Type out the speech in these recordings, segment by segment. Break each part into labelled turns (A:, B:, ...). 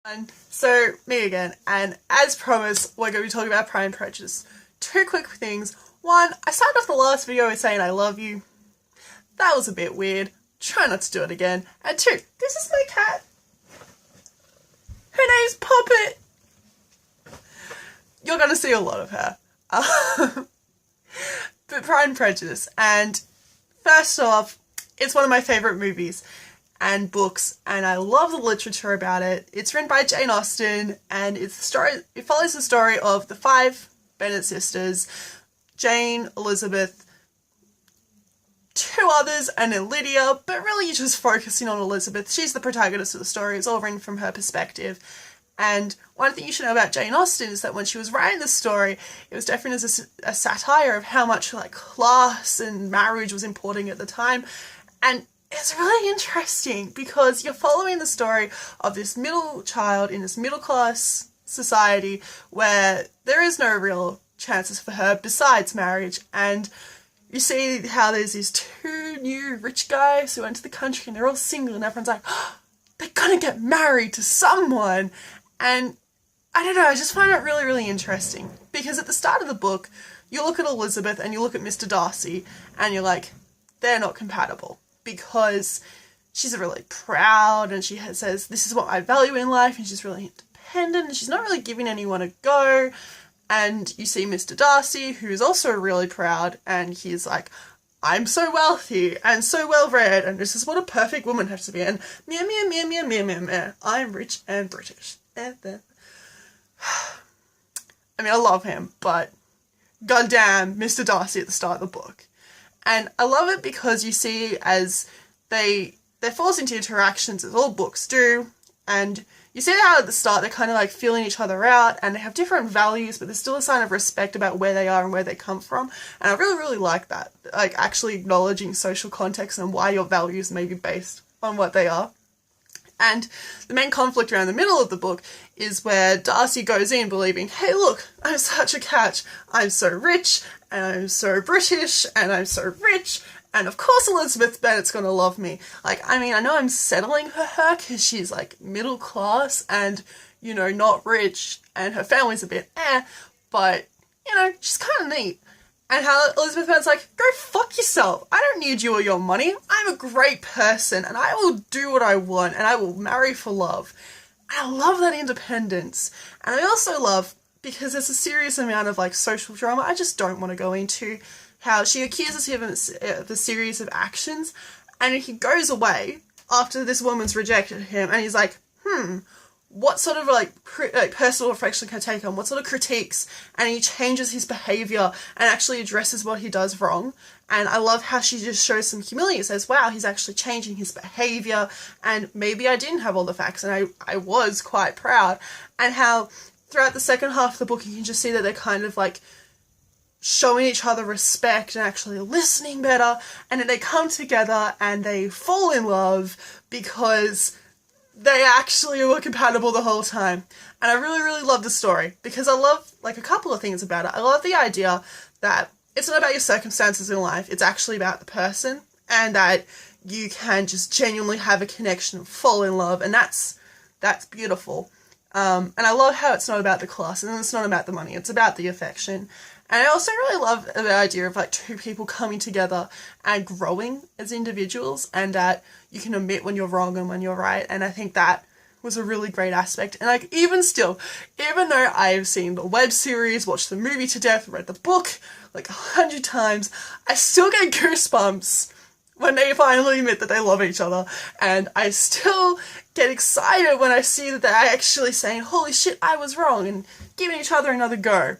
A: And so, me again, and as promised, we're going to be talking about Pride and Prejudice. Two quick things. One, I started off the last video with saying I love you. That was a bit weird. Try not to do it again. And two, this is my cat. Her name's Puppet. You're going to see a lot of her. But Pride and Prejudice, and first off, it's one of my favourite movies and books, and I love the literature about it. It's written by Jane Austen, and it follows the story of the 5 Bennet sisters, Jane, Elizabeth, 2 others, and then Lydia, but really you're just focusing on Elizabeth. She's the protagonist of the story. It's all written from her perspective. And one thing you should know about Jane Austen is that when she was writing this story, it was definitely as a satire of how much class and marriage was important at the time. And it's really interesting because you're following the story of this middle child in this middle class society where there is no real chances for her besides marriage. And you see how there's these 2 new rich guys who went to the country and they're all single and everyone's like, oh, they're gonna get married to someone. And I don't know, I just find it really, really interesting because at the start of the book, you look at Elizabeth and you look at Mr. Darcy and you're like, they're not compatible because she's really proud and she says, this is what I value in life, and she's really independent and she's not really giving anyone a go. And you see Mr. Darcy, who's also really proud, and he's like, I'm so wealthy and so well read, and this is what a perfect woman has to be, and meh, meh, meh, meh, meh, meh, meh, I'm rich and British. I mean, I love him, but goddamn, Mr. Darcy at the start of the book. And I love it because you see as they're forced into interactions, as all books do, and you see how at the start they're kind of feeling each other out and they have different values, but there's still a sign of respect about where they are and where they come from. And I really, really like that. Actually acknowledging social context and why your values may be based on what they are. And the main conflict around the middle of the book is where Darcy goes in believing, hey look, I'm such a catch. I'm so rich, and I'm so British, and I'm so rich, and of course Elizabeth Bennet's gonna love me. I mean, I know I'm settling for her because she's middle class and, not rich, and her family's a bit but, she's kind of neat. And how Elizabeth Bennet's like, go fuck yourself. I don't need you or your money. I'm a great person and I will do what I want and I will marry for love. And I love that independence. And I also love, because there's a serious amount of social drama I just don't want to go into, how she accuses him of a series of actions and he goes away after this woman's rejected him and he's like, what sort of personal reflection can I take on? What sort of critiques? And he changes his behaviour and actually addresses what he does wrong. And I love how she just shows some humility and says, wow, he's actually changing his behaviour, and maybe I didn't have all the facts and I was quite proud. And how throughout the second half of the book you can just see that they're kind of showing each other respect and actually listening better, and then they come together and they fall in love because they actually were compatible the whole time. And I really, really love the story because I love, a couple of things about it. I love the idea that it's not about your circumstances in life, it's actually about the person, and that you can just genuinely have a connection and fall in love, and that's beautiful. And I love how it's not about the class, and it's not about the money, it's about the affection. And I also really love the idea of 2 people coming together and growing as individuals, and that you can admit when you're wrong and when you're right. And I think that was a really great aspect. And even still, even though I've seen the web series, watched the movie to death, read the book 100 times, I still get goosebumps when they finally admit that they love each other. And I still get excited when I see that they're actually saying, holy shit, I was wrong, and giving each other another go.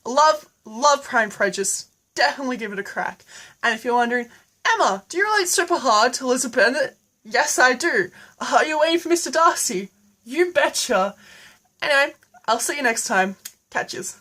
A: Love Pride and Prejudice. Definitely give it a crack. And if you're wondering, Emma, do you relate super hard to Elizabeth Bennet? Yes, I do. Are you waiting for Mr. Darcy? You betcha. Anyway, I'll see you next time. Catches.